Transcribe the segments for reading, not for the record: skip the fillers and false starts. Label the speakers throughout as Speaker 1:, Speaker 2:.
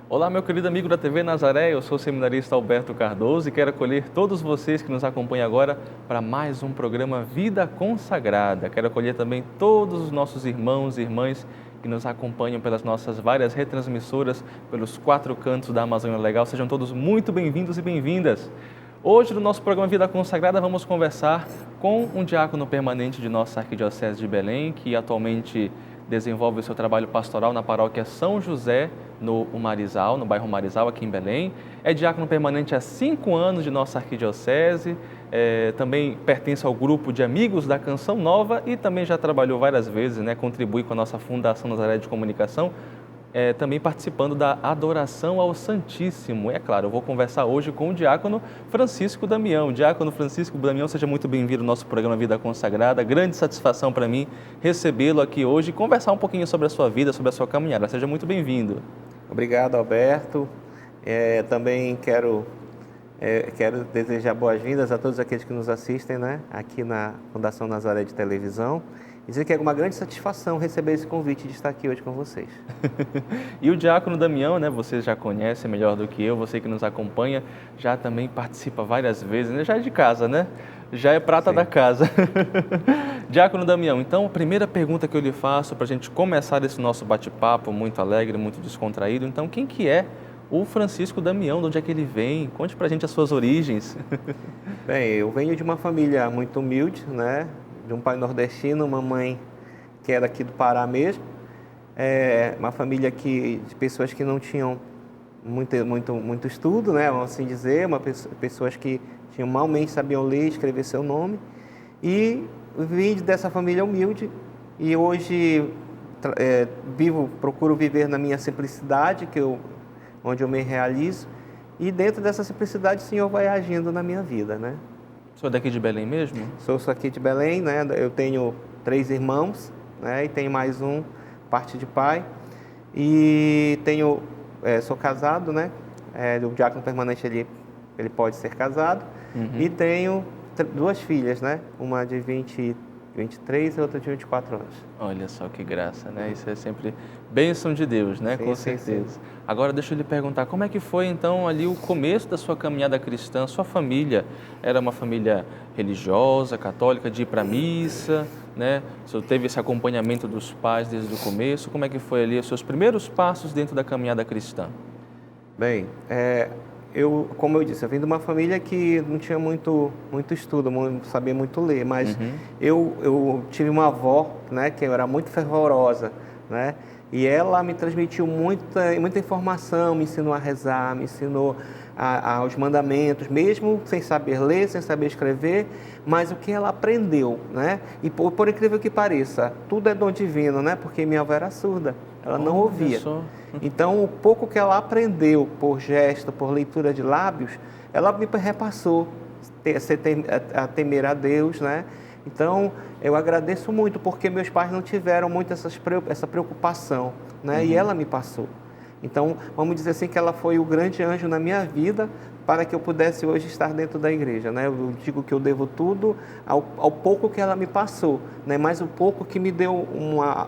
Speaker 1: Olá, meu querido amigo da TV Nazaré, eu sou o seminarista Alberto Cardoso e quero acolher todos vocês que nos acompanham agora para mais um programa Vida Consagrada. Quero acolher também todos os nossos irmãos e irmãs que nos acompanham pelas nossas várias retransmissoras, pelos 4 cantos da Amazônia Legal. Sejam todos muito bem-vindos e bem-vindas. Hoje, no nosso programa Vida Consagrada, vamos conversar com um diácono permanente de nossa Arquidiocese de Belém, que atualmente desenvolve o seu trabalho pastoral na paróquia São José, no Marizal, no bairro Marizal, aqui em Belém. É diácono permanente há 5 anos de nossa arquidiocese, também pertence ao grupo de Amigos da Canção Nova e também já trabalhou várias vezes, contribui com a nossa Fundação Nazaré de Comunicação, também participando da adoração ao Santíssimo. É claro, eu vou conversar hoje com o diácono Francisco Damião. Diácono Francisco Damião, seja muito bem-vindo ao nosso programa Vida Consagrada. Grande satisfação para mim recebê-lo aqui hoje e conversar um pouquinho sobre a sua vida, sobre a sua caminhada. Seja muito bem-vindo.
Speaker 2: Obrigado, Alberto. Também quero desejar boas-vindas a todos aqueles que nos assistem, aqui na Fundação Nazaré de Televisão. E dizer que é uma grande satisfação receber esse convite de estar aqui hoje com vocês.
Speaker 1: E o diácono Damião, você já conhece melhor do que eu, você que nos acompanha, já também participa várias vezes, já é de casa, Já é prata
Speaker 2: Sim.
Speaker 1: da casa. Diácono Damião, então a primeira pergunta que eu lhe faço para a gente começar esse nosso bate-papo muito alegre, muito descontraído, então quem que é o Francisco Damião, de onde é que ele vem? Conte para a gente as suas origens.
Speaker 2: Bem, eu venho de uma família muito humilde, de um pai nordestino, uma mãe que era aqui do Pará mesmo, uma família de pessoas que não tinham muito estudo, vamos assim dizer, pessoas que malmente sabiam ler e escrever seu nome, e vim dessa família humilde e hoje procuro viver na minha simplicidade, onde eu me realizo, e dentro dessa simplicidade o Senhor vai agindo na minha vida,
Speaker 1: O senhor é daqui de Belém mesmo?
Speaker 2: Sou aqui de Belém, eu tenho 3 irmãos, e tenho mais um, parte de pai, e sou casado, o diácono permanente ele pode ser casado, e tenho 2 filhas, uma de 23 e outra de 24 anos.
Speaker 1: Olha só que graça, Isso é sempre bênção de Deus,
Speaker 2: Sim,
Speaker 1: com
Speaker 2: sim,
Speaker 1: certeza.
Speaker 2: sim.
Speaker 1: Agora deixa eu lhe perguntar, como é que foi então ali o começo da sua caminhada cristã? Sua família era uma família religiosa, católica, de ir para a missa, O senhor teve esse acompanhamento dos pais desde o começo? Como é que foi ali os seus primeiros passos dentro da caminhada cristã?
Speaker 2: Bem, como eu disse, eu vim de uma família que não tinha muito estudo, não sabia muito ler, mas eu tive uma avó, que era muito fervorosa, e ela me transmitiu muita informação, me ensinou a rezar, me ensinou aos mandamentos, mesmo sem saber ler, sem saber escrever, mas o que ela aprendeu, E por incrível que pareça, tudo é dom divino, porque minha avó era surda, ela não ouvia. Então, o pouco que ela aprendeu por gesto, por leitura de lábios, ela me repassou a temer a Deus, Então, eu agradeço muito, porque meus pais não tiveram muito essa preocupação, E ela me passou. Então, vamos dizer assim que ela foi o grande anjo na minha vida para que eu pudesse hoje estar dentro da igreja, Eu digo que eu devo tudo ao pouco que ela me passou, Mas o pouco que me deu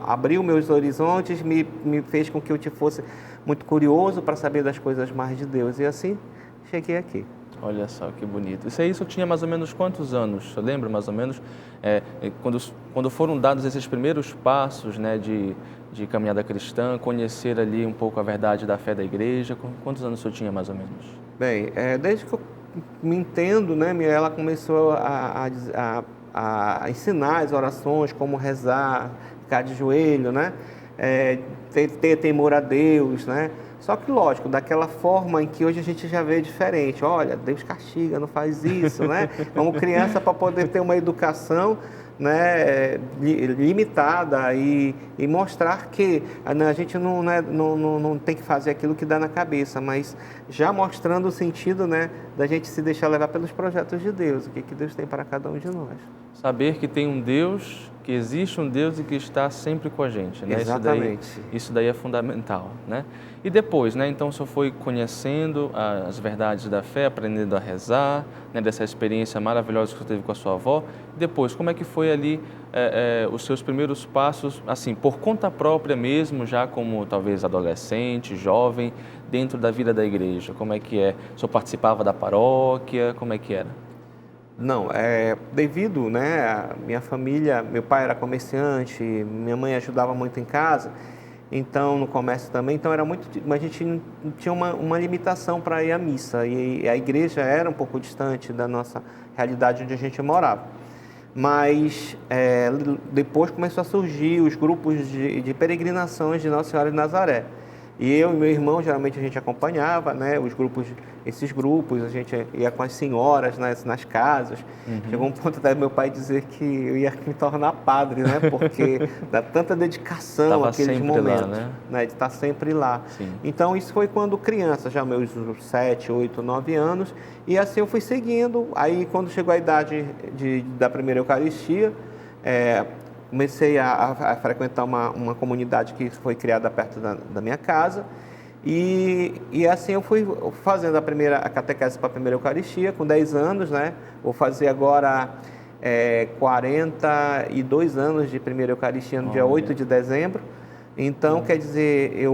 Speaker 2: abriu meus horizontes, me fez com que eu fosse muito curioso para saber das coisas mais de Deus. E assim, cheguei aqui.
Speaker 1: Olha só que bonito. Isso aí, isso tinha mais ou menos quantos anos? Você lembra mais ou menos? Quando foram dados esses primeiros passos, de caminhada cristã, conhecer ali um pouco a verdade da fé da igreja, quantos anos o senhor tinha mais ou menos?
Speaker 2: Bem, desde que eu me entendo, ela começou a ensinar as orações, como rezar, ficar de joelho, ter temor a Deus, Só que, lógico, daquela forma em que hoje a gente já vê diferente. Olha, Deus castiga, não faz isso, Como criança, para poder ter uma educação, limitada e mostrar que a gente não tem que fazer aquilo que dá na cabeça, mas já mostrando o sentido, da gente se deixar levar pelos projetos de Deus, o que Deus tem para cada um de nós.
Speaker 1: Saber que tem um Deus, que existe um Deus e que está sempre com a gente,
Speaker 2: Exatamente.
Speaker 1: Isso daí é fundamental, E depois, então o senhor foi conhecendo as verdades da fé, aprendendo a rezar, dessa experiência maravilhosa que o senhor teve com a sua avó. Depois, como é que foi foi ali os seus primeiros passos, assim, por conta própria mesmo, já como talvez adolescente, jovem, dentro da vida da igreja? Como é que é? O senhor participava da paróquia? Como é que era?
Speaker 2: Não, devido, né, a minha família, meu pai era comerciante, minha mãe ajudava muito em casa, então no comércio também, então era muito, a gente não tinha uma limitação para ir à missa, e a igreja era um pouco distante da nossa realidade onde a gente morava. Mas depois começou a surgir os grupos de peregrinações de Nossa Senhora de Nazaré. E eu e meu irmão, geralmente a gente acompanhava, né, esses grupos, a gente ia com as senhoras nas casas. Chegou um ponto até meu pai dizer que eu ia me tornar padre, né, porque dá tanta dedicação
Speaker 1: Tava
Speaker 2: àqueles
Speaker 1: sempre
Speaker 2: momentos,
Speaker 1: lá,
Speaker 2: né, de estar sempre lá.
Speaker 1: Sim.
Speaker 2: Então isso foi quando criança, já meus 7, 8, 9 anos, e assim eu fui seguindo. Aí quando chegou a idade da primeira Eucaristia, comecei a frequentar uma comunidade que foi criada perto da minha casa, e assim eu fui fazendo a catequese para a primeira Eucaristia com 10 anos, né? Vou fazer agora 42 anos de primeira Eucaristia no dia 8 de dezembro. Então, quer dizer,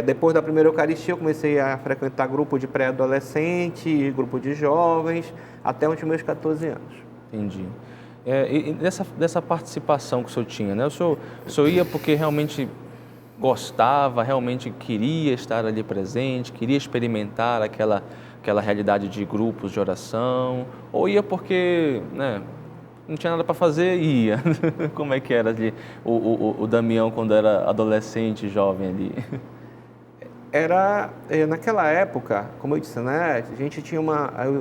Speaker 2: depois da primeira Eucaristia eu comecei a frequentar grupo de pré-adolescente, grupo de jovens, até os meus 14 anos.
Speaker 1: Entendi. E dessa participação que o senhor tinha, né? O senhor ia porque realmente gostava, realmente queria estar ali presente, queria experimentar aquela realidade de grupos de oração, ou ia porque, né, não tinha nada para fazer e ia? Como é que era ali o Damião quando era adolescente, jovem ali?
Speaker 2: Naquela época, como eu disse, né, a gente tinha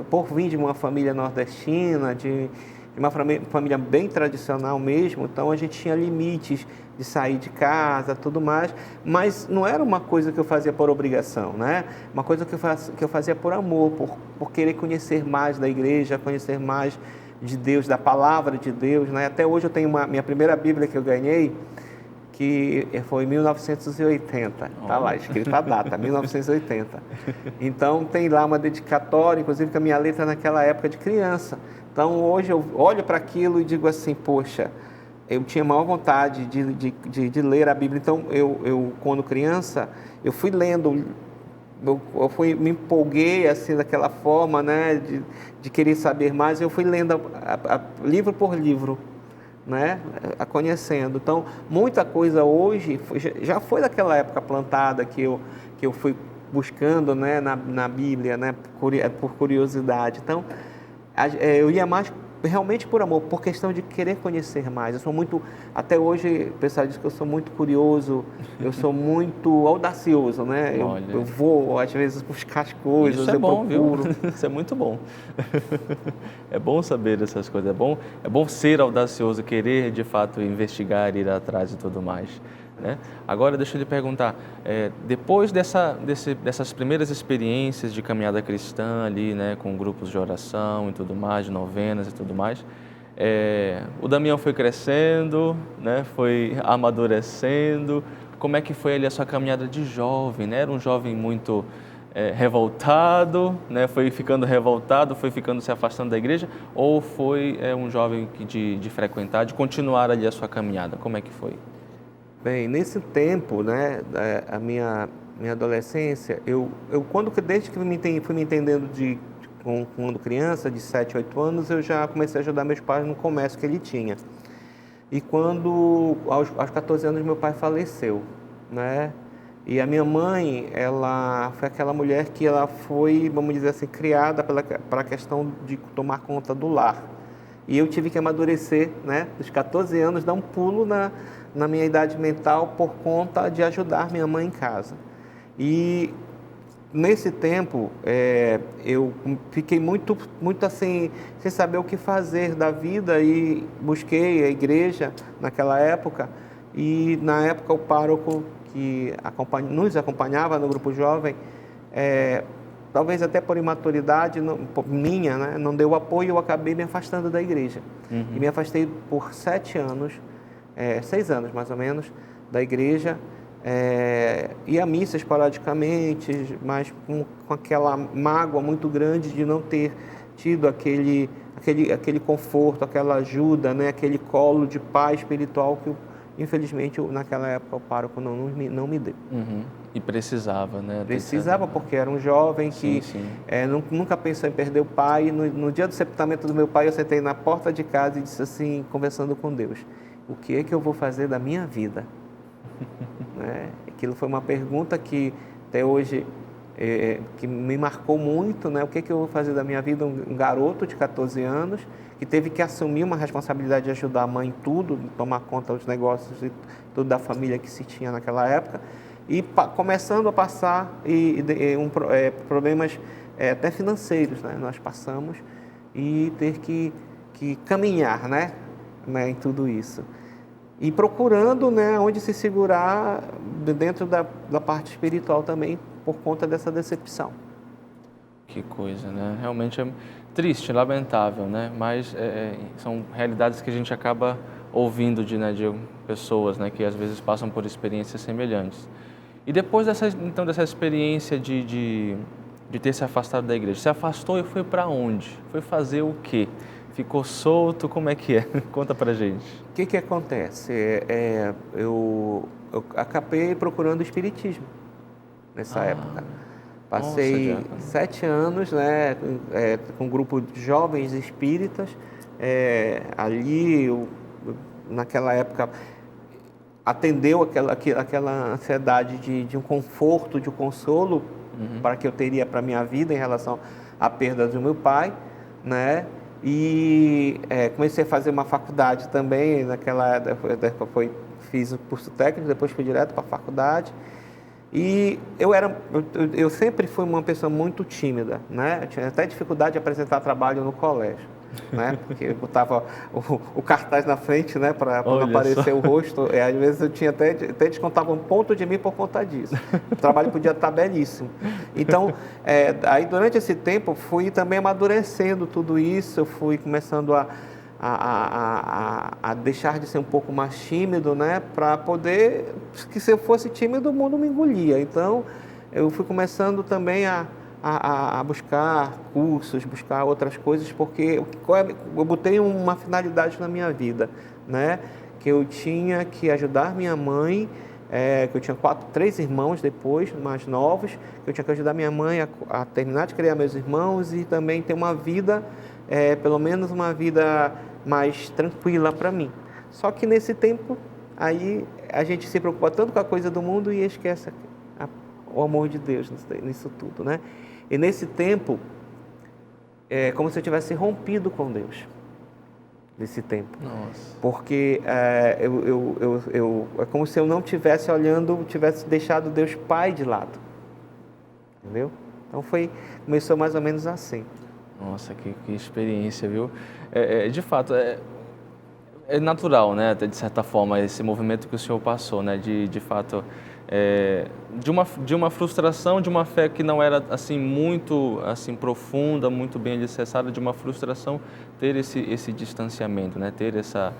Speaker 2: por vir de uma família nordestina, de uma família bem tradicional mesmo, então a gente tinha limites de sair de casa, tudo mais, mas não era uma coisa que eu fazia por obrigação, né? Uma coisa que eu fazia por amor, por querer conhecer mais da igreja, conhecer mais de Deus, da palavra de Deus, né? Até hoje eu tenho minha primeira Bíblia que eu ganhei, que foi em 1980, está lá escrita a data, 1980. Então tem lá uma dedicatória, inclusive com a minha letra naquela época de criança. Então hoje eu olho para aquilo e digo assim, poxa, eu tinha maior vontade de ler a Bíblia. Então eu quando criança, eu fui lendo, me empolguei assim daquela forma, né, de querer saber mais. Eu fui lendo livro por livro, né, conhecendo. Então, muita coisa hoje já foi daquela época plantada que eu fui buscando, né, na Bíblia, né, por curiosidade. Então, eu ia mais realmente por amor, por questão de querer conhecer mais. Eu sou muito, até hoje, o pessoal diz que eu sou muito curioso, eu sou muito audacioso, né? Eu vou, às vezes, buscar as coisas,
Speaker 1: Isso é bom,
Speaker 2: procuro.
Speaker 1: Viu? Isso é muito bom. É bom saber essas coisas, é bom ser audacioso, querer, de fato, investigar, ir atrás e tudo mais, né? Agora, deixa eu lhe perguntar, depois dessas primeiras experiências de caminhada cristã ali, né, com grupos de oração e tudo mais, de novenas e tudo mais, o Damião foi crescendo, né, foi amadurecendo. Como é que foi ali a sua caminhada de jovem, né? Era um jovem muito revoltado, né? Foi ficando revoltado, foi ficando se afastando da igreja, ou foi um jovem de frequentar, de continuar ali a sua caminhada? Como é que foi?
Speaker 2: Bem, nesse tempo, né, a minha adolescência, desde que fui me entendendo quando criança, de 7, 8 anos, eu já comecei a ajudar meus pais no comércio que ele tinha. E aos 14 anos, meu pai faleceu, né? E a minha mãe, ela foi aquela mulher que ela foi, vamos dizer assim, criada para a questão de tomar conta do lar. E eu tive que amadurecer, né, dos 14 anos, dar um pulo na minha idade mental por conta de ajudar minha mãe em casa. E nesse tempo, eu fiquei muito assim, sem saber o que fazer da vida, e busquei a igreja naquela época. E na época o pároco que nos acompanhava no grupo jovem, talvez até por imaturidade minha, né, não deu apoio, eu acabei me afastando da igreja. E me afastei por 7 anos, 6 anos mais ou menos, da igreja. Ia à missa esporadicamente, mas com aquela mágoa muito grande de não ter tido aquele conforto, aquela ajuda, né? Aquele colo de pai espiritual que, infelizmente, naquela época o pároco não me deu.
Speaker 1: Uhum. E precisava, né?
Speaker 2: Precisava, porque era um jovem que nunca pensou em perder o pai. No dia do sepultamento do meu pai, eu sentei na porta de casa e disse assim, conversando com Deus, o que é que eu vou fazer da minha vida? Né? Aquilo foi uma pergunta que até hoje que me marcou muito, né? O que é que eu vou fazer da minha vida? Um garoto de 14 anos que teve que assumir uma responsabilidade de ajudar a mãe em tudo, de tomar conta dos negócios e tudo da família que se tinha naquela época, e começando a passar problemas até financeiros, né? Nós passamos e ter que caminhar, né? Em tudo isso. E procurando, né, onde se segurar dentro da parte espiritual também, por conta dessa decepção.
Speaker 1: Que coisa, né? Realmente é triste, lamentável, né? Mas são realidades que a gente acaba ouvindo de pessoas, né, que às vezes passam por experiências semelhantes. E depois dessa experiência de ter se afastado da igreja, se afastou e foi para onde? Foi fazer o quê? Ficou solto? Como é que é? Conta pra gente.
Speaker 2: O que acontece? Eu acabei procurando o espiritismo nessa época. Passei 7 anos, né, com um grupo de jovens espíritas. Ali, naquela época, atendeu aquela ansiedade de um conforto, de um consolo para que eu teria para a minha vida em relação à perda do meu pai, né? E comecei a fazer uma faculdade também, fiz o curso técnico, depois fui direto para a faculdade. E eu sempre fui uma pessoa muito tímida, né? Eu tinha até dificuldade de apresentar trabalho no colégio, né? Porque eu botava o cartaz na frente, né? Para não aparecer o rosto. Às vezes eu tinha até descontava um ponto de mim por conta disso. O trabalho podia estar belíssimo. Então, aí durante esse tempo fui também amadurecendo tudo isso. Eu fui começando a deixar de ser um pouco mais tímido, né? Para poder, que se eu fosse tímido, o mundo me engolia. Então, eu fui começando também a buscar cursos, buscar outras coisas, porque eu botei uma finalidade na minha vida, né? Que eu tinha que ajudar minha mãe, que eu tinha 3 irmãos depois, mais novos, que eu tinha que ajudar minha mãe a terminar de criar meus irmãos e também ter uma vida, pelo menos uma vida mais tranquila para mim. Só que nesse tempo, aí a gente se preocupa tanto com a coisa do mundo e esquece o amor de Deus nisso tudo, né? E nesse tempo, é como se eu tivesse rompido com Deus, nesse tempo.
Speaker 1: Nossa.
Speaker 2: Porque é como se eu não tivesse olhando, tivesse deixado Deus Pai de lado, entendeu? Então começou mais ou menos assim.
Speaker 1: Nossa, que experiência, viu? De fato, é natural, né, de certa forma, esse movimento que o senhor passou, né, de fato, de uma frustração, de uma fé que não era assim muito assim profunda, muito bem alicerçada, de uma frustração, ter esse distanciamento, né, ter essa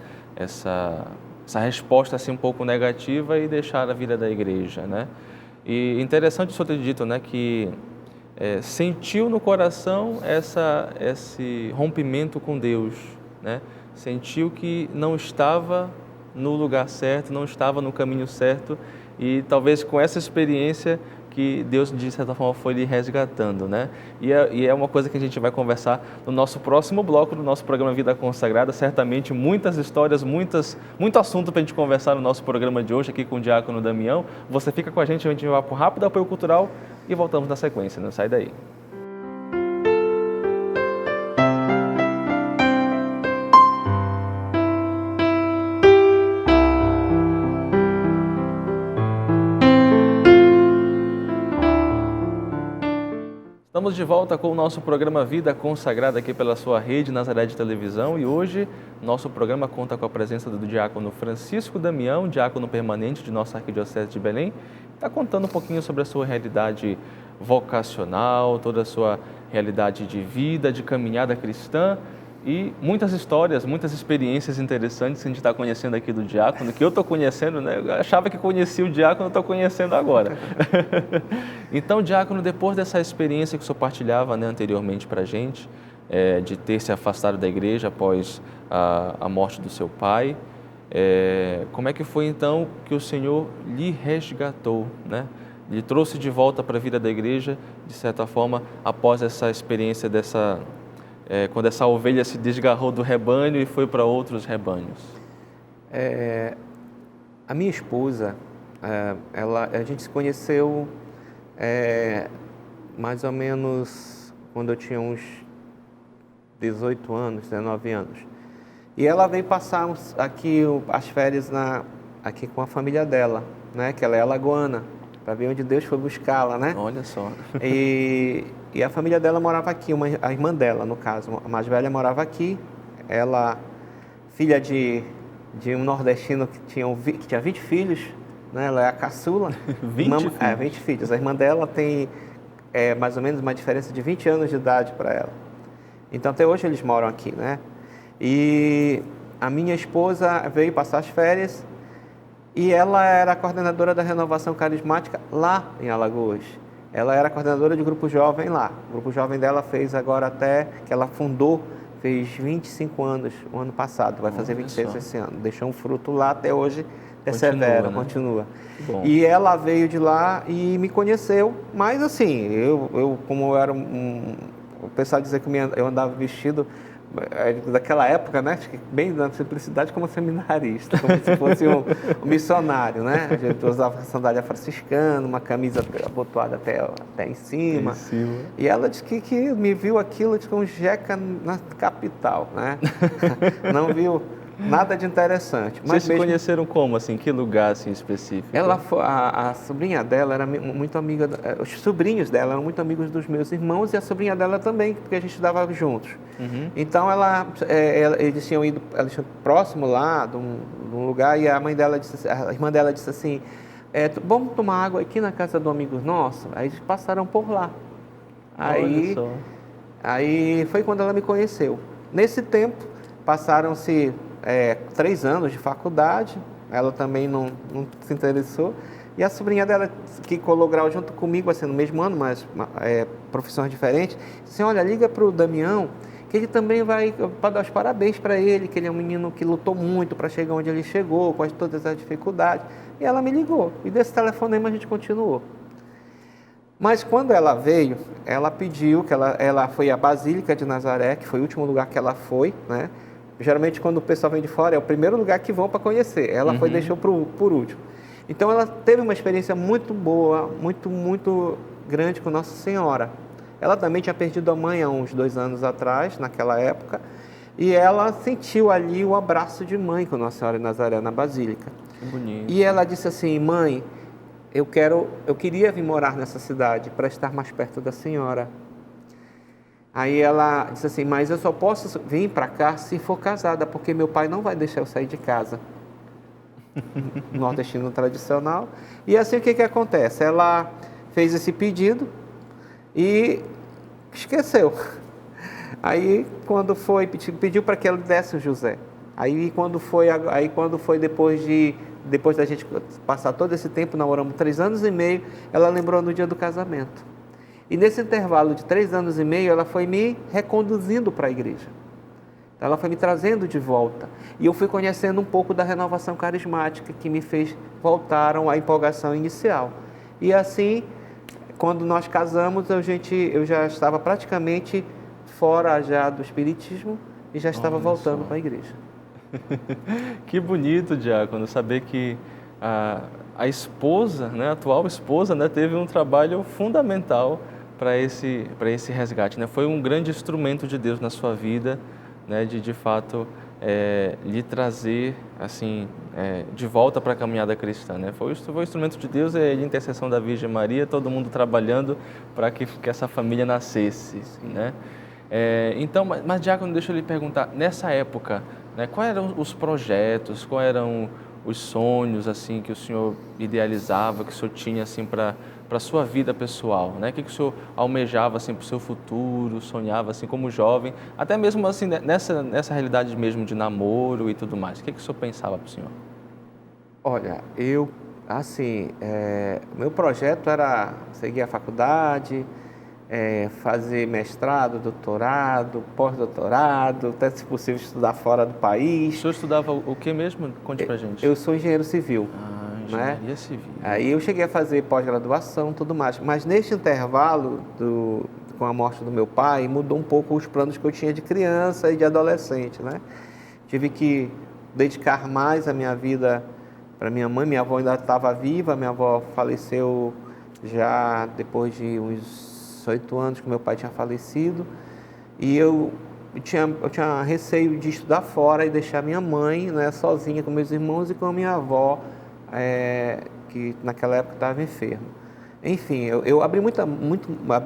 Speaker 1: resposta assim um pouco negativa e deixar a vida da igreja, né? E interessante o senhor ter dito, né, que sentiu no coração esse rompimento com Deus, né? Sentiu que não estava no lugar certo, não estava no caminho certo e talvez com essa experiência que Deus, de certa forma, foi lhe resgatando, né? E é uma coisa que a gente vai conversar no nosso próximo bloco do nosso programa Vida Consagrada. Certamente muitas histórias, muito assunto para a gente conversar no nosso programa de hoje aqui com o Diácono Damião. Você fica com a gente vai para um rápido apoio cultural e voltamos na sequência, não sai daí. Estamos de volta com o nosso programa Vida Consagrada aqui pela sua rede Nazaré de Televisão e hoje nosso programa conta com a presença do diácono Francisco Damião, diácono permanente de nossa Arquidiocese de Belém. Está contando um pouquinho sobre a sua realidade vocacional, toda a sua realidade de vida, de caminhada cristã e muitas histórias, muitas experiências interessantes que a gente está conhecendo aqui do diácono, que eu estou conhecendo, né? Eu achava que conhecia o diácono, estou conhecendo agora. Então, diácono, depois dessa experiência que o senhor partilhava, né, anteriormente para a gente, de ter se afastado da igreja após a morte do seu pai. Como é que foi então que o Senhor lhe resgatou, né? Lhe trouxe de volta para a vida da igreja, de certa forma, após essa experiência quando essa ovelha se desgarrou do rebanho e foi para outros rebanhos?
Speaker 2: A minha esposa, a gente se conheceu mais ou menos quando eu tinha uns 18 anos, 19 anos. E ela veio passar aqui as férias aqui com a família dela, né? Que ela é alagoana, para ver onde Deus foi buscá-la, né?
Speaker 1: Olha só.
Speaker 2: E a família dela morava aqui, a irmã dela, no caso, a mais velha morava aqui. Ela, filha de um nordestino que tinha 20 filhos, né? Ela é a caçula.
Speaker 1: 20 filhos?
Speaker 2: 20 filhos. A irmã dela tem mais ou menos uma diferença de 20 anos de idade para ela. Então, até hoje eles moram aqui, né? E a minha esposa veio passar as férias e ela era a coordenadora da Renovação Carismática lá em Alagoas. Ela era a coordenadora de grupo jovem lá. O grupo jovem dela fez agora até, que ela fundou, fez 25 anos o ano passado, vai fazer 26 esse ano. Deixou um fruto lá até hoje, persevera, continua.
Speaker 1: Bom.
Speaker 2: E ela veio de lá e me conheceu, mas assim, eu como eu era o pessoal dizia que eu andava vestido daquela época, né? Acho que bem na simplicidade, como seminarista, como se fosse um missionário, né? A gente usava sandália franciscana, uma camisa abotoada até em cima. E ela disse que me viu aquilo de um jeca na capital, né? Não viu nada de interessante.
Speaker 1: Mas vocês se conheceram como, assim? Que lugar, assim, específico?
Speaker 2: A sobrinha dela era muito amiga, os sobrinhos dela eram muito amigos dos meus irmãos e a sobrinha dela também, porque a gente estudava juntos.
Speaker 1: Uhum.
Speaker 2: Então, eles tinham ido próximo lá, de um lugar, e a irmã dela disse assim, vamos tomar água aqui na casa do amigo nosso? Aí eles passaram por lá. Aí foi quando ela me conheceu. Nesse tempo, passaram-se 3 anos de faculdade, ela também não se interessou, e a sobrinha dela, que colou grau junto comigo, assim, no mesmo ano, mas profissões diferentes, disse, olha, liga para o Damião, que ele também vai para dar os parabéns para ele, que ele é um menino que lutou muito para chegar onde ele chegou, com todas as dificuldades, e ela me ligou, e desse telefonema a gente continuou. Mas quando ela veio, ela pediu, que ela foi à Basílica de Nazaré, que foi o último lugar que ela foi, né? Geralmente, quando o pessoal vem de fora, é o primeiro lugar que vão para conhecer. Ela foi e deixou por último. Então, ela teve uma experiência muito boa, muito, muito grande com Nossa Senhora. Ela também tinha perdido a mãe há uns 2 anos atrás, naquela época, e ela sentiu ali o abraço de mãe com Nossa Senhora de Nazaré, na Basílica.
Speaker 1: Que bonito.
Speaker 2: E ela disse assim, mãe, eu queria vir morar nessa cidade para estar mais perto da senhora. Aí ela disse assim, mas eu só posso vir para cá se for casada, porque meu pai não vai deixar eu sair de casa. Nordestino tradicional. E assim o que acontece? Ela fez esse pedido e esqueceu. Aí quando foi, pediu para que ela desse o José. Aí quando foi depois da gente passar todo esse tempo, namoramos 3 anos e meio, ela lembrou no dia do casamento. E nesse intervalo de 3 anos e meio, ela foi me reconduzindo para a igreja. Ela foi me trazendo de volta. E eu fui conhecendo um pouco da renovação carismática, que me fez voltar à empolgação inicial. E assim, quando nós casamos, eu já estava praticamente fora já do espiritismo e já estava voltando para a igreja.
Speaker 1: Que bonito, diácono, saber que a esposa, né, a atual esposa, né, teve um trabalho fundamental para esse resgate, né? Foi um grande instrumento de Deus na sua vida, né, de fato lhe trazer assim de volta para a caminhada cristã, né? Foi o instrumento de Deus e a intercessão da Virgem Maria, todo mundo trabalhando para que essa família nascesse, né? Então, mas diácono, deixa eu lhe perguntar, nessa época, né, quais eram os projetos, quais eram os sonhos assim que o senhor idealizava, que o senhor tinha assim para a sua vida pessoal, né? O que o senhor almejava assim para o seu futuro, sonhava assim como jovem, até mesmo assim nessa realidade mesmo de namoro e tudo mais. O que o senhor pensava para o senhor?
Speaker 2: Olha, meu projeto era seguir a faculdade, fazer mestrado, doutorado, pós-doutorado, até se possível estudar fora do país.
Speaker 1: O senhor estudava o que mesmo? Conte pra gente.
Speaker 2: Eu sou engenheiro civil.
Speaker 1: Engenharia civil.
Speaker 2: Aí eu cheguei a fazer pós-graduação, tudo mais. Mas neste intervalo, com a morte do meu pai, mudou um pouco os planos que eu tinha de criança e de adolescente, né? Tive que dedicar mais a minha vida para minha mãe. Minha avó ainda estava viva, minha avó faleceu já depois de uns 8 anos que meu pai tinha falecido. E eu tinha receio de estudar fora e deixar minha mãe, né, sozinha com meus irmãos e com a minha avó, que naquela época estava enferma. Enfim, eu abri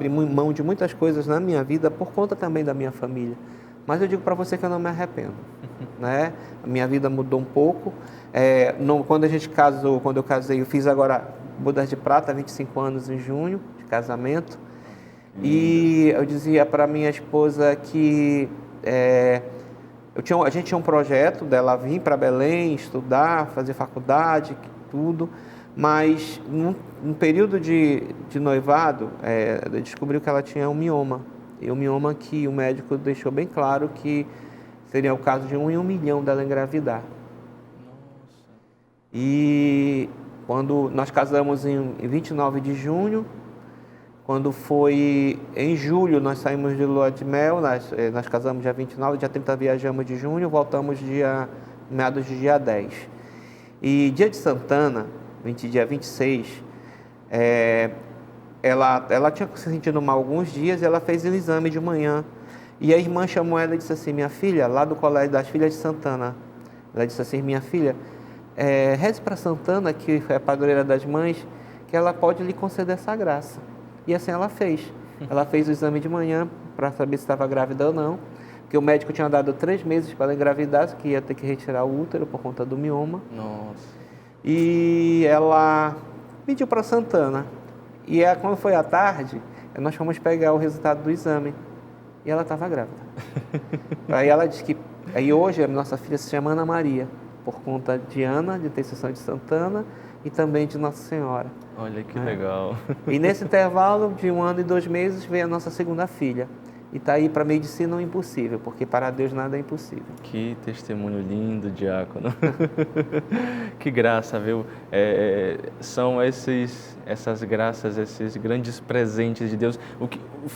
Speaker 2: mão de muitas coisas na minha vida por conta também da minha família. Mas eu digo para você que eu não me arrependo, né? A minha vida mudou um pouco. Quando eu casei, eu fiz agora bodas de prata, 25 anos em junho de casamento. E eu dizia para minha esposa que a gente tinha um projeto dela vir para Belém, estudar, fazer faculdade, tudo. Mas num período de noivado, descobriu que ela tinha um mioma. E um mioma que o médico deixou bem claro que seria o caso de 1 em 1 milhão dela engravidar.
Speaker 1: Nossa.
Speaker 2: E quando nós casamos em 29 de junho, quando foi em julho, nós saímos de lua de mel, nós casamos dia 29, dia 30 viajamos de junho, voltamos meados de dia 10. E dia de Santana, dia 26, ela tinha se sentido mal alguns dias e ela fez um exame de manhã. E a irmã chamou ela e disse assim: minha filha, lá do Colégio das Filhas de Santana, ela disse assim: minha filha, reze para Santana, que é a padroeira das mães, que ela pode lhe conceder essa graça. E assim ela fez. Ela fez o exame de manhã para saber se estava grávida ou não, porque o médico tinha dado 3 meses para ela engravidar, que ia ter que retirar o útero por conta do mioma.
Speaker 1: Nossa.
Speaker 2: E ela pediu para Santana. E quando foi à tarde, nós fomos pegar o resultado do exame. E ela estava grávida. Aí ela disse que... Aí hoje a nossa filha se chama Ana Maria, por conta de Ana, de Intercessão de Santana, e também de Nossa Senhora.
Speaker 1: Olha que legal.
Speaker 2: E nesse intervalo de 1 ano e 2 meses veio a nossa segunda filha. E está aí, para a medicina, o impossível, porque para Deus nada é impossível.
Speaker 1: Que testemunho lindo, diácono. Que graça, viu? São essas graças, esses grandes presentes de Deus.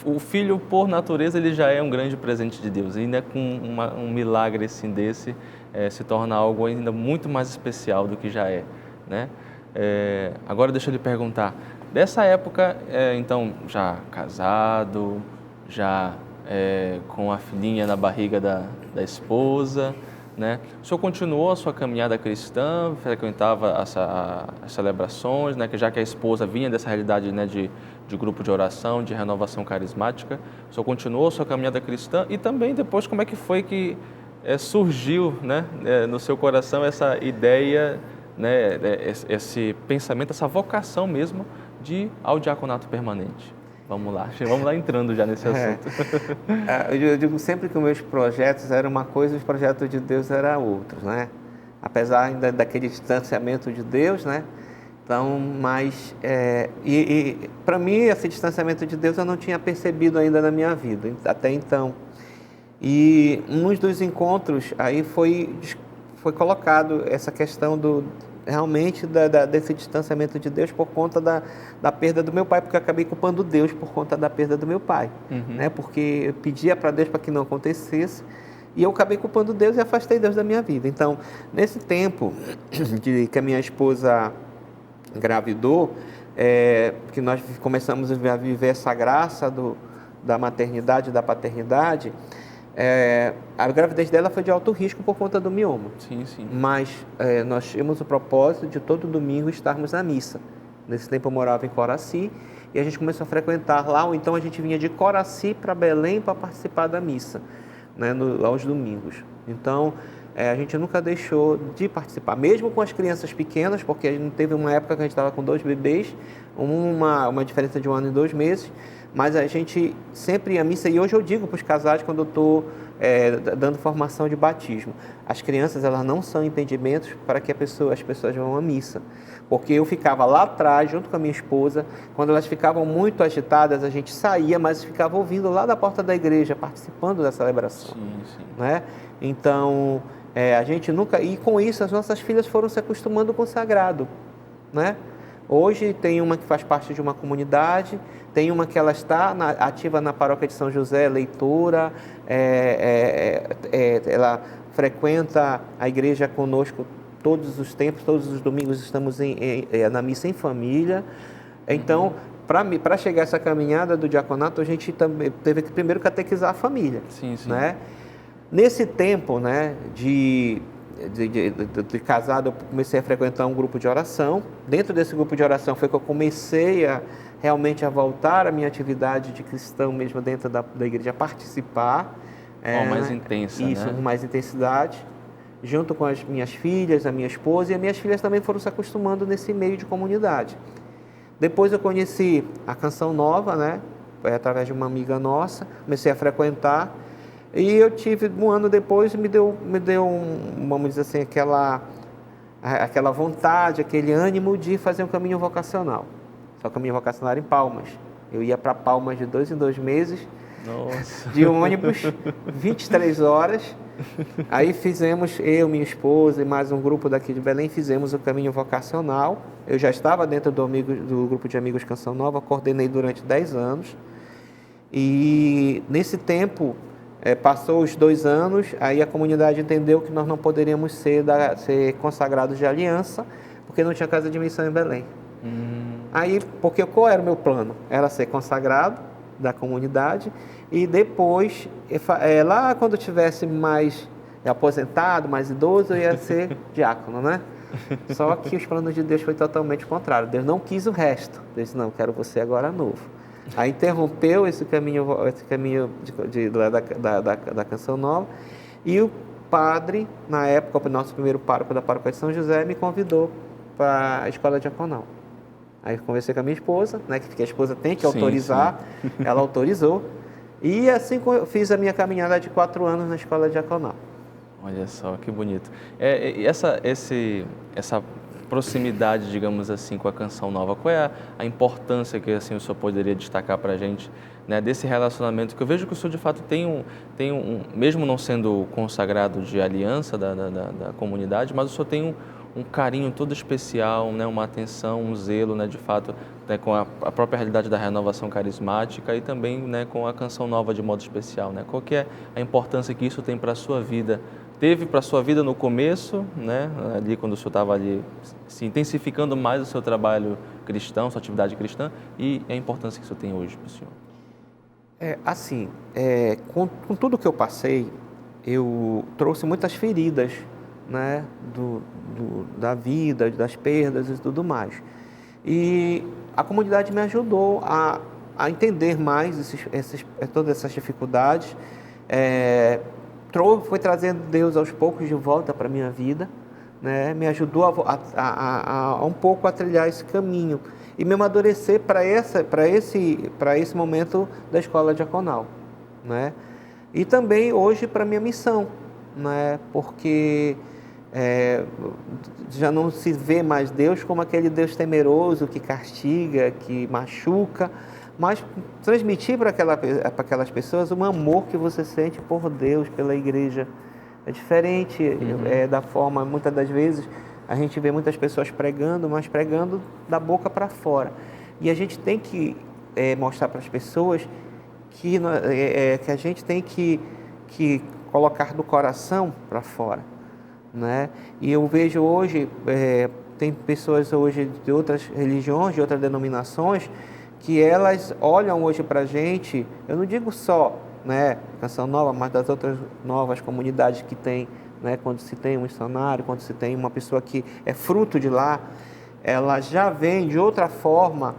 Speaker 1: O filho, por natureza, ele já é um grande presente de Deus. E ainda com um milagre assim desse, se torna algo ainda muito mais especial do que já é, né? Agora deixa eu lhe perguntar, dessa época, então, já casado, já com a filhinha na barriga da esposa, né? O senhor continuou a sua caminhada cristã, frequentava as celebrações, né? Já que a esposa vinha dessa realidade, né, de grupo de oração, de renovação carismática, o senhor continuou a sua caminhada cristã e também depois como é que foi que surgiu, né, no seu coração essa ideia, né, esse pensamento, essa vocação mesmo ao diaconato permanente? Vamos lá entrando já nesse assunto.
Speaker 2: Eu digo sempre que os meus projetos eram uma coisa e os projetos de Deus eram outros, né? Apesar ainda daquele distanciamento de Deus, né? Então, mas, para mim, esse distanciamento de Deus eu não tinha percebido ainda na minha vida, até então. E um dos encontros aí foi colocado essa questão realmente desse distanciamento de Deus por conta da perda do meu pai, porque eu acabei culpando Deus por conta da perda do meu pai, né? Porque eu pedia para Deus para que não acontecesse e eu acabei culpando Deus e afastei Deus da minha vida. Então, nesse tempo que a minha esposa engravidou, que nós começamos a viver essa graça da maternidade e da paternidade, a gravidez dela foi de alto risco por conta do mioma.
Speaker 1: Sim, sim.
Speaker 2: Mas nós tínhamos o propósito de todo domingo estarmos na missa. Nesse tempo eu morava em Coraci e a gente começou a frequentar lá, ou então a gente vinha de Coraci para Belém para participar da missa, né, aos domingos. Então a gente nunca deixou de participar, mesmo com as crianças pequenas, porque a gente teve uma época que a gente estava com 2 bebês, uma diferença de 1 ano e 2 meses, mas a gente sempre ia à missa. E hoje eu digo para os casais, quando eu estou dando formação de batismo. As crianças, elas não são impedimentos para que as pessoas vão à missa. Porque eu ficava lá atrás, junto com a minha esposa, quando elas ficavam muito agitadas, a gente saía, mas ficava ouvindo lá da porta da igreja, participando da celebração.
Speaker 1: Sim.
Speaker 2: Né? Então, a gente nunca... E com isso, as nossas filhas foram se acostumando com o sagrado. Né? Hoje tem uma que faz parte de uma comunidade, tem uma que ela está ativa na paróquia de São José, leitora, ela frequenta a igreja conosco todos os tempos, todos os domingos estamos na missa em família. Então, para chegar a essa caminhada do diaconato, a gente também teve que primeiro catequizar a família.
Speaker 1: Sim.
Speaker 2: Né? Nesse tempo, né, de casado, eu comecei a frequentar um grupo de oração. Dentro desse grupo de oração foi que eu comecei realmente a voltar à minha atividade de cristão mesmo dentro da igreja, a participar.
Speaker 1: Mais intensa,
Speaker 2: isso,
Speaker 1: né?
Speaker 2: com mais intensidade, junto com as minhas filhas, a minha esposa, e as minhas filhas também foram se acostumando nesse meio de comunidade. Depois eu conheci a Canção Nova, né? Através de uma amiga nossa, comecei a frequentar. E eu tive, um ano depois, me deu vamos dizer assim, aquela vontade, aquele ânimo de fazer um caminho vocacional. Só que o caminho vocacional era em Palmas. Eu ia para Palmas de 2 em 2 meses,
Speaker 1: Nossa.
Speaker 2: de ônibus, 23 horas. Aí fizemos, eu, minha esposa e mais um grupo daqui de Belém, fizemos o caminho vocacional. Eu já estava dentro do grupo de amigos Canção Nova, coordenei durante 10 anos. E nesse tempo... passou os 2 anos, aí a comunidade entendeu que nós não poderíamos ser consagrados de aliança, porque não tinha casa de missão em Belém. Aí, porque qual era o meu plano? Era ser consagrado da comunidade e depois, lá quando eu tivesse mais aposentado, mais idoso, eu ia ser diácono, né? Só que os planos de Deus foi totalmente o contrário. Deus não quis o resto. Deus disse, não, quero você agora novo. Aí interrompeu esse caminho da Canção Nova, e o padre, na época, o nosso primeiro pároco da paróquia de São José, me convidou para a escola diaconal. Aí eu conversei com a minha esposa, né, que a esposa tem que autorizar, ela autorizou, e assim eu fiz a minha caminhada de 4 anos na escola diaconal.
Speaker 1: Olha só, que bonito. Essa proximidade, digamos assim, com a Canção Nova, qual é a importância que assim, o senhor poderia destacar para a gente, né, desse relacionamento? Que eu vejo que o senhor, de fato, tem um mesmo não sendo consagrado de aliança da comunidade, mas o senhor tem um carinho todo especial, né, uma atenção, um zelo, né, de fato, né, com a própria realidade da renovação carismática e também, né, com a Canção Nova de modo especial. Né? Qual que é a importância que isso tem para a sua vida? Teve para a sua vida no começo, né, ali quando o senhor estava ali se intensificando mais o seu trabalho cristão, sua atividade cristã, e a importância que isso tem hoje para o senhor?
Speaker 2: Com tudo que eu passei, eu trouxe muitas feridas, né, da vida, das perdas e tudo mais. E a comunidade me ajudou a entender mais todas essas dificuldades, foi trazendo Deus aos poucos de volta para a minha vida, né? Me ajudou a um pouco a trilhar esse caminho e me amadurecer para esse momento da escola diaconal, né? E também hoje para a minha missão, né? Porque já não se vê mais Deus como aquele Deus temeroso que castiga, que machuca, mas transmitir para aquelas pessoas um amor que você sente por Deus, pela igreja. É diferente da forma, muitas das vezes, a gente vê muitas pessoas pregando, mas pregando da boca para fora. E a gente tem que mostrar para as pessoas que a gente tem que colocar do coração para fora, né? E eu vejo hoje, tem pessoas hoje de outras religiões, de outras denominações, que elas olham hoje para a gente, eu não digo só, né, Canção Nova, mas das outras novas comunidades que tem, né, quando se tem um missionário, quando se tem uma pessoa que é fruto de lá, ela já vem de outra forma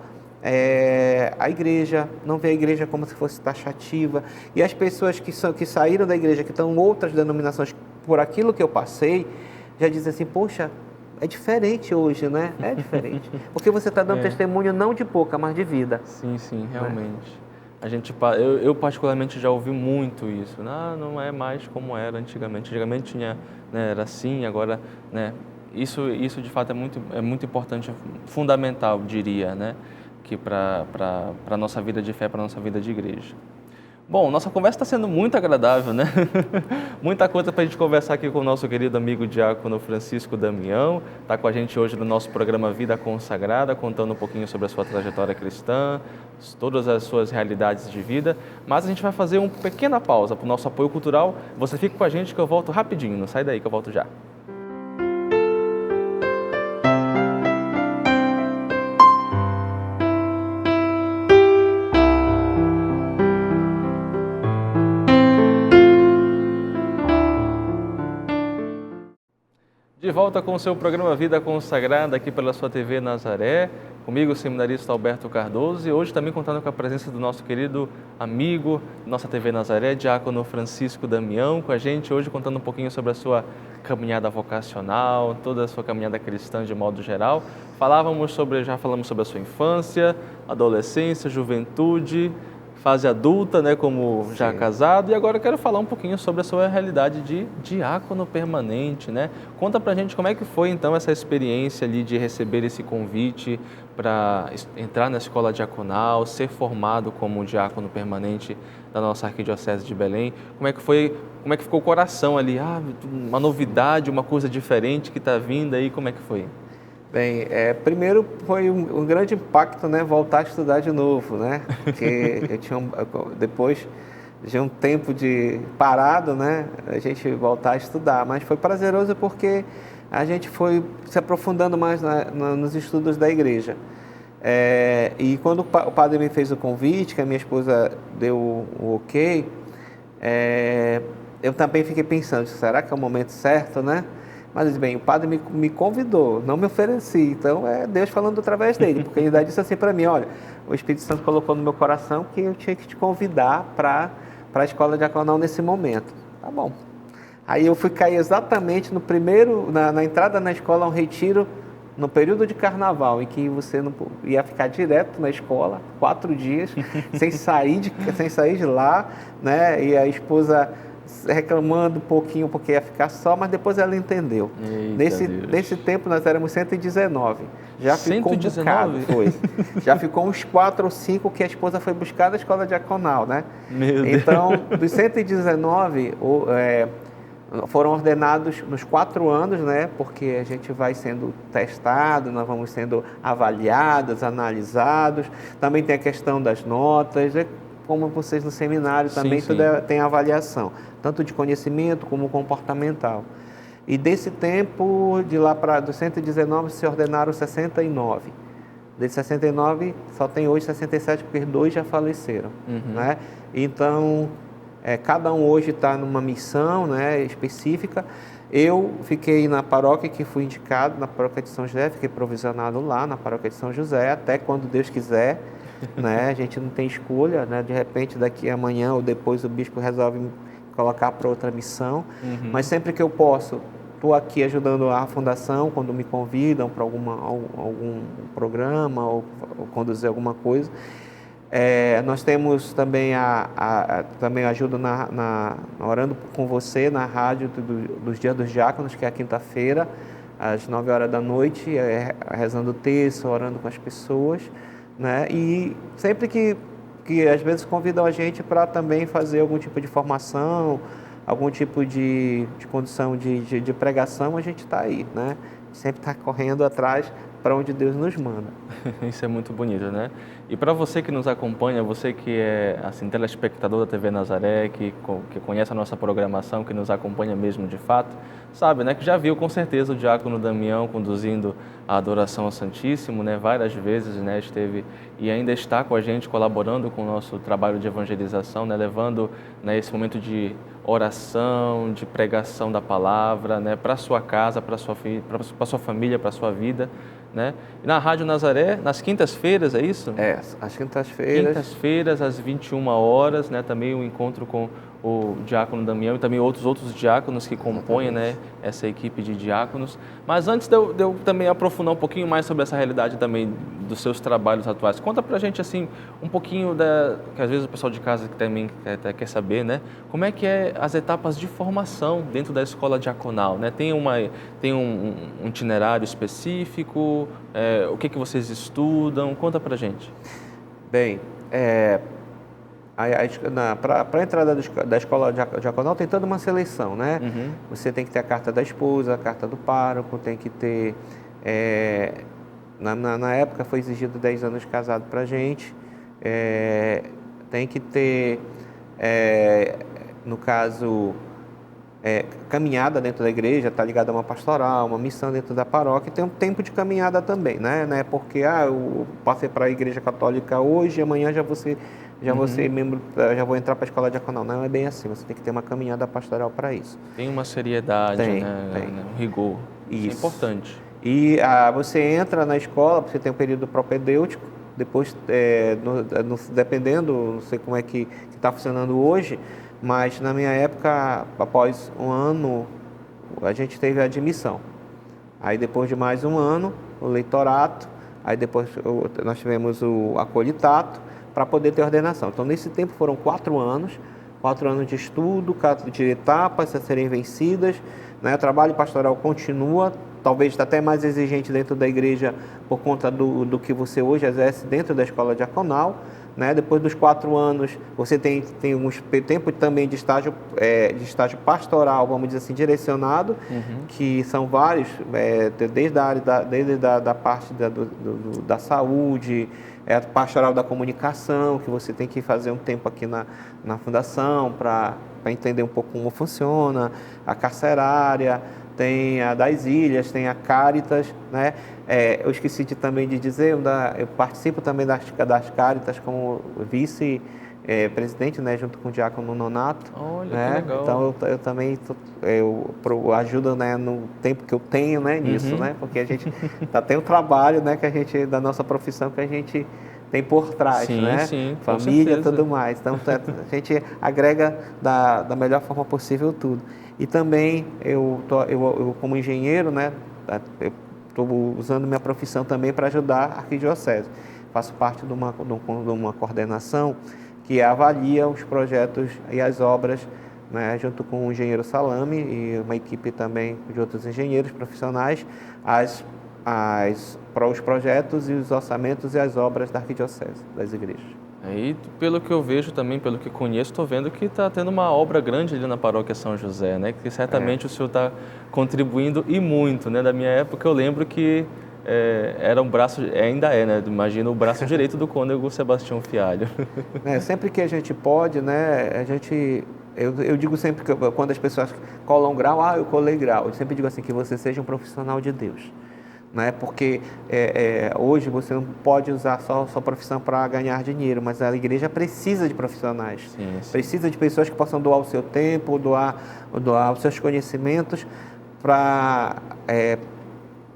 Speaker 2: a igreja, não vê a igreja como se fosse taxativa, e as pessoas que saíram da igreja, que estão em outras denominações, por aquilo que eu passei, já dizem assim, poxa, é diferente hoje, né? É diferente. Porque você está dando testemunho não de pouca, mas de vida.
Speaker 1: Sim, realmente. eu particularmente já ouvi muito isso. Não é mais como era antigamente. Antigamente tinha, né, era assim, agora, né, isso de fato é muito importante, fundamental, diria, né, que para a nossa vida de fé, para a nossa vida de igreja. Bom, nossa conversa está sendo muito agradável, né? Muita coisa para a gente conversar aqui com o nosso querido amigo diácono Francisco Damião. Está com a gente hoje no nosso programa Vida Consagrada, contando um pouquinho sobre a sua trajetória cristã, todas as suas realidades de vida. Mas a gente vai fazer uma pequena pausa para o nosso apoio cultural. Você fica com a gente que eu volto rapidinho, não sai daí que eu volto já. De volta com o seu programa Vida Consagrada aqui pela sua TV Nazaré, comigo o seminarista Alberto Cardoso e hoje também contando com a presença do nosso querido amigo, nossa TV Nazaré, diácono Francisco Damião, com a gente hoje contando um pouquinho sobre a sua caminhada vocacional, toda a sua caminhada cristã de modo geral. Já falamos sobre a sua infância, adolescência, juventude, fase adulta, né, como já casado, e agora eu quero falar um pouquinho sobre a sua realidade de diácono permanente, né? Conta pra gente como é que foi então essa experiência ali de receber esse convite para entrar na escola diaconal, ser formado como diácono permanente da nossa Arquidiocese de Belém. Como é que ficou o coração ali? Uma novidade, uma coisa diferente que está vindo aí, como é que foi?
Speaker 2: Bem, primeiro foi um grande impacto, né, voltar a estudar de novo, né, porque depois de um tempo de parado, né, a gente voltar a estudar, mas foi prazeroso porque a gente foi se aprofundando mais nos estudos da igreja. E quando o padre me fez o convite, que a minha esposa deu o ok, eu também fiquei pensando, será que é o momento certo, né? Mas, bem, o padre me convidou, não me ofereci, então é Deus falando através dele, porque ele disse assim para mim, olha, o Espírito Santo colocou no meu coração que eu tinha que te convidar para a escola diaconal nesse momento. Tá bom. Aí eu fui cair exatamente no primeiro, na entrada na escola, um retiro, no período de carnaval, em que você não ia ficar direto na escola, 4 dias, sem sair de lá, né, e a esposa reclamando um pouquinho porque ia ficar só, mas depois ela entendeu. Nesse tempo nós éramos 119. Já ficou 119? Um bocado, foi. Já ficou uns 4 ou 5 que a esposa foi buscar da escola diaconal, né? Então, dos 119, foram ordenados nos 4 anos, né? Porque a gente vai sendo testado, nós vamos sendo avaliados, analisados. Também tem a questão das notas, como vocês no seminário também, tudo tem avaliação, tanto de conhecimento como comportamental. E desse tempo, de lá para dos 119, se ordenaram 69. Desses 69, só tem hoje 67, porque 2 já faleceram. Né? Então, cada um hoje está numa missão, né, específica. Eu fiquei na paróquia que fui indicado, na paróquia de São José, fiquei provisionado lá na paróquia de São José, até quando Deus quiser. Né? A gente não tem escolha, né? De repente daqui a amanhã ou depois o bispo resolve me colocar para outra missão, mas sempre que eu posso, estou aqui ajudando a fundação quando me convidam para algum programa ou conduzir alguma coisa. Nós temos também também ajuda orando com você na rádio dos Dias dos Diáconos, que é a quinta-feira, às 9 horas da noite, rezando o texto, orando com as pessoas. Né? E sempre que às vezes convidam a gente para também fazer algum tipo de formação, algum tipo de condição de pregação, a gente está aí, né? Sempre está correndo atrás para onde Deus nos manda.
Speaker 1: Isso é muito bonito, né? E para você que nos acompanha, você que é assim, telespectador da TV Nazaré, que conhece a nossa programação, que nos acompanha mesmo de fato, sabe, né, que já viu com certeza o diácono Damião conduzindo a adoração ao Santíssimo, né, várias vezes, né, esteve e ainda está com a gente, colaborando com o nosso trabalho de evangelização, né, levando, né, esse momento de oração, de pregação da palavra, né, para sua casa, para sua família, para sua vida, né? E na Rádio Nazaré, nas quintas-feiras, é isso?
Speaker 2: Às quintas-feiras.
Speaker 1: Quintas-feiras, às 21 horas, né? Também o encontro com o diácono Damião e também outros diáconos que compõem, né, essa equipe de diáconos. Mas antes de eu também aprofundar um pouquinho mais sobre essa realidade também dos seus trabalhos atuais, conta pra gente assim um pouquinho que às vezes o pessoal de casa que também quer saber, né, como é que é as etapas de formação dentro da escola diaconal, né? Tem um itinerário específico, o que vocês estudam? Conta pra gente.
Speaker 2: Bem, para a entrada da escola diaconal tem toda uma seleção, né?
Speaker 1: Uhum.
Speaker 2: Você tem que ter a carta da esposa, a carta do pároco, tem que ter... na época foi exigido 10 anos de casado para a gente, tem que ter, no caso, caminhada dentro da igreja, está ligada a uma pastoral, uma missão dentro da paróquia, tem um tempo de caminhada também, né? Não é porque eu passei para a igreja católica hoje, amanhã já vou ser membro, já vou entrar para a escola diaconal. Não é bem assim, você tem que ter uma caminhada pastoral para isso.
Speaker 1: Tem uma seriedade,
Speaker 2: tem.
Speaker 1: Um rigor. Isso é importante.
Speaker 2: E você entra na escola, você tem um período propedêutico, depois, dependendo, não sei como é que está funcionando hoje, mas na minha época, após um ano, a gente teve a admissão. Aí depois de mais um ano, o leitorato, aí depois nós tivemos o acolhitato, para poder ter ordenação. Então, nesse tempo foram 4 anos de estudo, de etapas a serem vencidas, né? O trabalho pastoral continua, talvez até mais exigente dentro da igreja por conta do que você hoje exerce dentro da escola diaconal, né? Depois dos 4 anos, você tem um tempo também de estágio pastoral, vamos dizer assim, direcionado, que são vários, desde a área da parte da saúde, a pastoral da comunicação, que você tem que fazer um tempo aqui na fundação para entender um pouco como funciona, a carcerária, tem a das ilhas, tem a Caritas, né? Eu esqueci também de dizer, eu participo também das Caritas como vice-presidente, né, junto com o diácono Nonato.
Speaker 1: Olha,
Speaker 2: né?
Speaker 1: que legal.
Speaker 2: Então eu também ajudo, né, no tempo que eu tenho, né, nisso, né? Porque a gente tem o trabalho, né, da nossa profissão que a gente tem por trás,
Speaker 1: sim,
Speaker 2: né?
Speaker 1: Sim,
Speaker 2: Família e tudo mais. Então a gente agrega da melhor forma possível tudo. E também eu como engenheiro, né, eu estou usando minha profissão também para ajudar a arquidiocese. Faço parte de uma coordenação que avalia os projetos e as obras, né, junto com o engenheiro Salame e uma equipe também de outros engenheiros profissionais, para os projetos e os orçamentos e as obras da arquidiocese, das igrejas.
Speaker 1: E pelo que eu vejo também, pelo que conheço, estou vendo que está tendo uma obra grande ali na paróquia São José, né? Que certamente o senhor está contribuindo e muito, né? Da minha época eu lembro que era um braço, ainda né? Imagino o braço direito do cônego Sebastião Fialho.
Speaker 2: Sempre que a gente pode, né? Eu digo sempre que quando as pessoas colam grau, eu colei grau. Eu sempre digo assim, que você seja um profissional de Deus. Né? Porque hoje você não pode usar só a sua profissão para ganhar dinheiro, mas a igreja precisa de profissionais,
Speaker 1: sim.
Speaker 2: Precisa de pessoas que possam doar o seu tempo, doar os seus conhecimentos para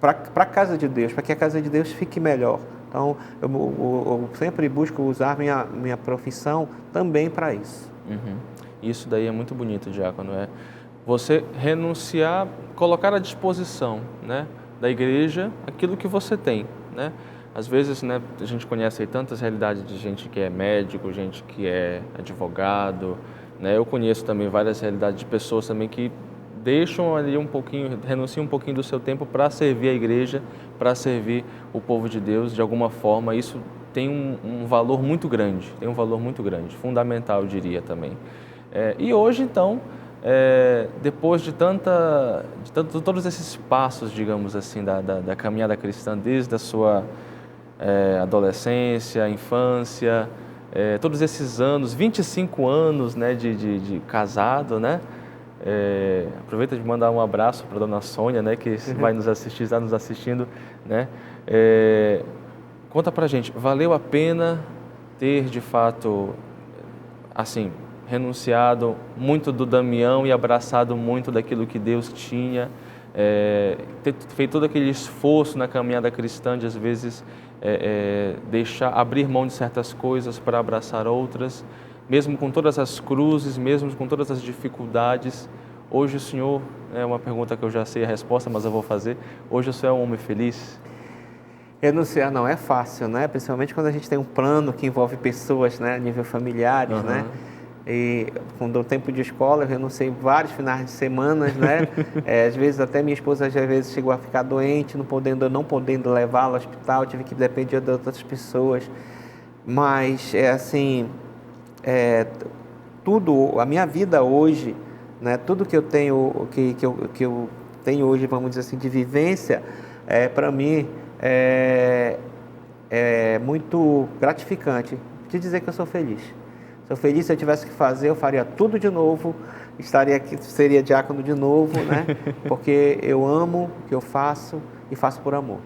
Speaker 2: a casa de Deus, para que a casa de Deus fique melhor. Então, eu sempre busco usar minha profissão também para isso.
Speaker 1: Isso daí é muito bonito, diácono. Você renunciar, colocar à disposição, né, da igreja aquilo que você tem, né? Às vezes, né, a gente conhece aí tantas realidades de gente que é médico, gente que é advogado, né? Eu conheço também várias realidades de pessoas também que deixam ali um pouquinho, renunciam um pouquinho do seu tempo para servir a igreja, para servir o povo de Deus de alguma forma. Isso tem um valor muito grande, fundamental, eu diria também. E hoje, então, depois de todos esses passos, digamos assim, da caminhada cristã, desde a sua adolescência, infância, todos esses anos, 25 anos, né, de casado, né? Aproveita de mandar um abraço para a dona Sônia, né, que vai nos assistir, está nos assistindo, né? Conta pra gente, valeu a pena ter de fato, assim, renunciado muito do Damião e abraçado muito daquilo que Deus tinha, ter feito todo aquele esforço na caminhada cristã de às vezes abrir mão de certas coisas para abraçar outras, mesmo com todas as cruzes, mesmo com todas as dificuldades, hoje o senhor, é uma pergunta que eu já sei a resposta, mas eu vou fazer, hoje o senhor é um homem feliz?
Speaker 2: Renunciar não é fácil, né? Principalmente quando a gente tem um plano que envolve pessoas, né? A nível familiares, né? E quando o tempo de escola, eu renunciei vários finais de semana, né? Às vezes até minha esposa às vezes chegou a ficar doente, não podendo levá-la ao hospital, tive que depender de outras pessoas. Mas tudo, a minha vida hoje, né? Tudo que eu tenho, que eu tenho hoje, vamos dizer assim, de vivência, para mim é muito gratificante te dizer que eu sou feliz. Sou feliz, se eu tivesse que fazer, eu faria tudo de novo, estaria aqui, seria diácono de novo, né? Porque eu amo o que eu faço e faço por amor.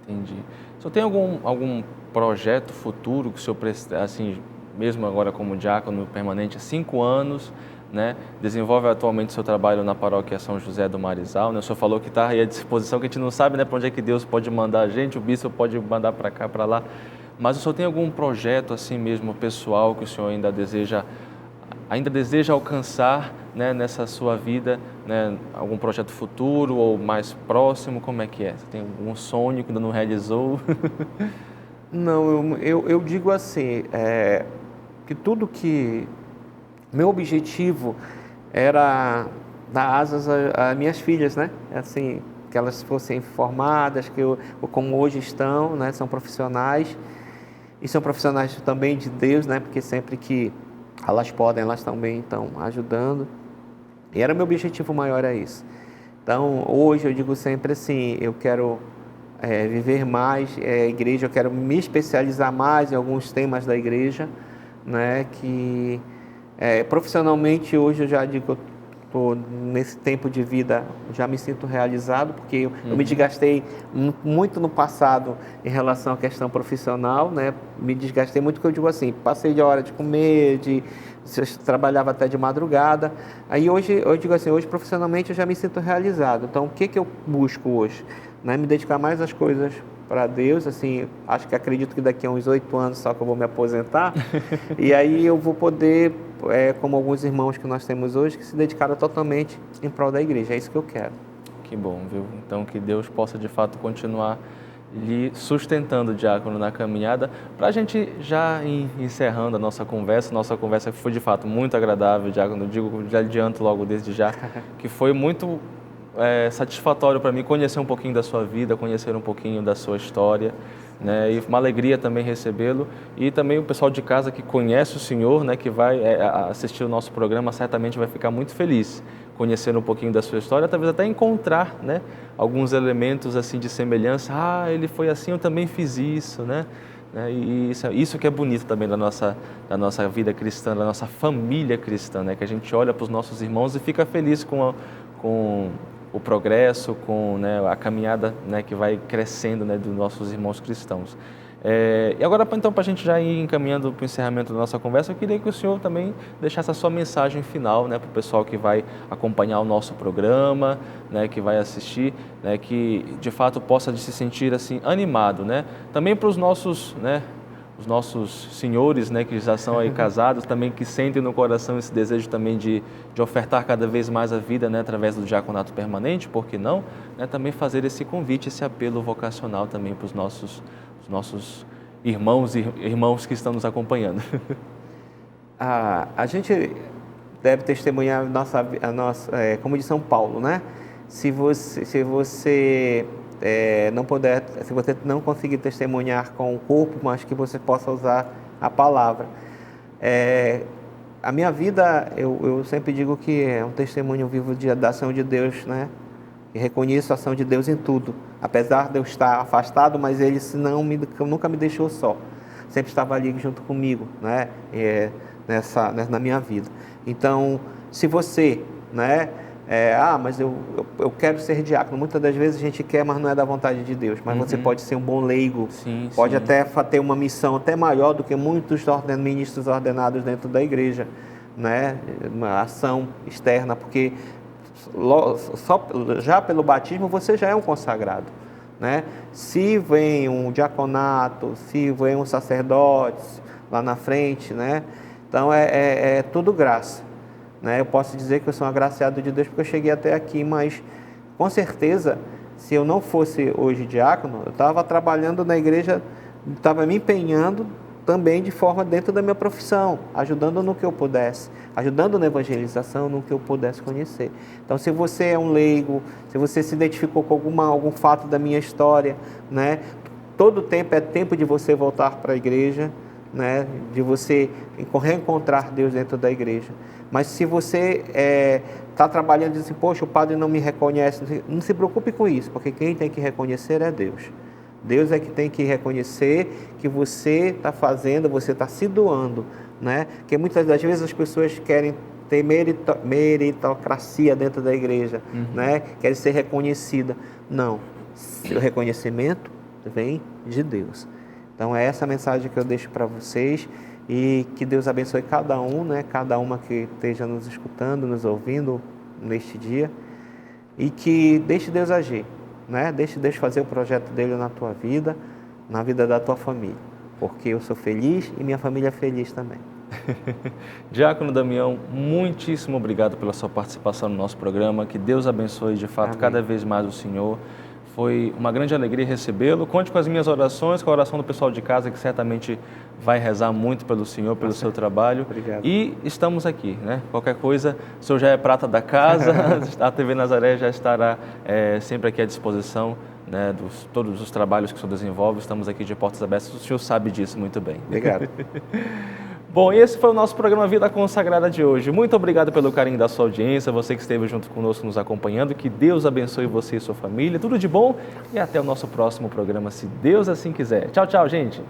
Speaker 1: Entendi. O senhor tem algum projeto futuro que o senhor, assim, mesmo agora como diácono permanente há 5 anos, né? Desenvolve atualmente seu trabalho na paróquia São José do Marizal, né? O senhor falou que está aí à disposição, que a gente não sabe, né, para onde é que Deus pode mandar a gente, o bispo pode mandar para cá, para lá. Mas o senhor tem algum projeto assim mesmo pessoal que o senhor ainda deseja alcançar, né, nessa sua vida, né? Algum projeto futuro ou mais próximo, como é que é? Você tem algum sonho que ainda não realizou?
Speaker 2: Não, eu digo assim, que tudo que... Meu objetivo era dar asas a minhas filhas, né? Assim, que elas fossem formadas, como hoje estão, né? São profissionais. E são profissionais também de Deus, né? Porque sempre que elas podem, elas também estão ajudando. E era meu objetivo maior, é isso. Então, hoje eu digo sempre assim, eu quero viver mais a igreja, eu quero me especializar mais em alguns temas da igreja, né? Que profissionalmente hoje eu já digo que eu estou nesse tempo de vida, já me sinto realizado, porque eu me desgastei muito no passado em relação à questão profissional, né? Me desgastei muito, porque eu digo assim, passei de hora de comer, trabalhava até de madrugada. Aí hoje, eu digo assim, hoje profissionalmente eu já me sinto realizado. Então, o que eu busco hoje? Né? Me dedicar mais às coisas para Deus, assim, acredito que daqui a uns 8 anos só que eu vou me aposentar, e aí eu vou poder, como alguns irmãos que nós temos hoje, que se dedicaram totalmente em prol da igreja, é isso que eu quero.
Speaker 1: Que bom, viu? Então que Deus possa de fato continuar lhe sustentando, diácono, na caminhada, para a gente já ir encerrando a nossa conversa que foi de fato muito agradável, diácono, já adianto logo desde já, que foi muito satisfatório para mim conhecer um pouquinho da sua vida, conhecer um pouquinho da sua história, né? E uma alegria também recebê-lo, e também o pessoal de casa que conhece o senhor, né, que vai assistir o nosso programa, certamente vai ficar muito feliz conhecer um pouquinho da sua história, talvez até encontrar, né, alguns elementos assim de semelhança. Ele foi assim, eu também fiz isso, né? E isso que é bonito também da nossa vida cristã, da nossa família cristã, né? Que a gente olha para os nossos irmãos e fica feliz com o progresso, com, né, a caminhada, né, que vai crescendo, né, dos nossos irmãos cristãos. E agora, então, para a gente já ir encaminhando para o encerramento da nossa conversa, eu queria que o senhor também deixasse a sua mensagem final, né, para o pessoal que vai acompanhar o nosso programa, né, que vai assistir, né, que de fato possa se sentir assim animado, né? Também para os nossos senhores, né, que já são aí casados, também que sentem no coração esse desejo também de ofertar cada vez mais a vida, né, através do diaconato permanente, por que não? Né, também fazer esse convite, esse apelo vocacional também para os nossos irmãos que estão nos acompanhando.
Speaker 2: A gente deve testemunhar a nossa, como de São Paulo, né? Se você não conseguir testemunhar com o corpo, mas que você possa usar a palavra. A minha vida, eu sempre digo que é um testemunho vivo da ação de Deus, né? E reconheço a ação de Deus em tudo. Apesar de eu estar afastado, mas Ele nunca me deixou só. Sempre estava ali junto comigo, né? Na minha vida. Então, se você, né? Mas eu quero ser diácono. Muitas das vezes a gente quer, mas não é da vontade de Deus. Mas você pode ser um bom leigo, pode até ter uma missão até maior do que muitos ministros ordenados dentro da igreja, né? Uma ação externa, porque já pelo batismo você já é um consagrado, né? Se vem um diaconato, se vem um sacerdote lá na frente, né? Então é tudo graça, né? Eu posso dizer que eu sou um agraciado de Deus porque eu cheguei até aqui, mas com certeza, se eu não fosse hoje diácono, eu estava trabalhando na igreja, estava me empenhando também de forma dentro da minha profissão, ajudando no que eu pudesse, ajudando na evangelização, no que eu pudesse conhecer. Então, se você é um leigo, se você se identificou com algum fato da minha história, né? Todo tempo é tempo de você voltar para a igreja, né? De você reencontrar Deus dentro da igreja. Mas se você está trabalhando e diz assim, poxa, o padre não me reconhece, não se preocupe com isso, porque quem tem que reconhecer é Deus. Deus é que tem que reconhecer que você está fazendo, você está se doando, né? Porque muitas das vezes as pessoas querem ter meritocracia dentro da igreja, né? Querem ser reconhecida. Não, o reconhecimento vem de Deus. Então é essa mensagem que eu deixo para vocês e que Deus abençoe cada um, né? Cada uma que esteja nos escutando, nos ouvindo neste dia e que deixe Deus agir. Né? Deixe Deus fazer o projeto dele na tua vida, na vida da tua família, porque eu sou feliz e minha família é feliz também.
Speaker 1: Diácono Damião, muitíssimo obrigado pela sua participação no nosso programa, que Deus abençoe de fato cada vez mais o senhor. Foi uma grande alegria recebê-lo. Conte com as minhas orações, com a oração do pessoal de casa, que certamente vai rezar muito pelo senhor, pelo seu trabalho.
Speaker 2: Obrigado.
Speaker 1: E estamos aqui, né? Qualquer coisa, o senhor já é prata da casa, a TV Nazaré já estará sempre aqui à disposição, né, todos os trabalhos que o senhor desenvolve. Estamos aqui de portas abertas, o senhor sabe disso muito bem.
Speaker 2: Obrigado.
Speaker 1: Bom, esse foi o nosso programa Vida Consagrada de hoje. Muito obrigado pelo carinho da sua audiência, você que esteve junto conosco nos acompanhando. Que Deus abençoe você e sua família. Tudo de bom e até o nosso próximo programa, se Deus assim quiser. Tchau, tchau, gente.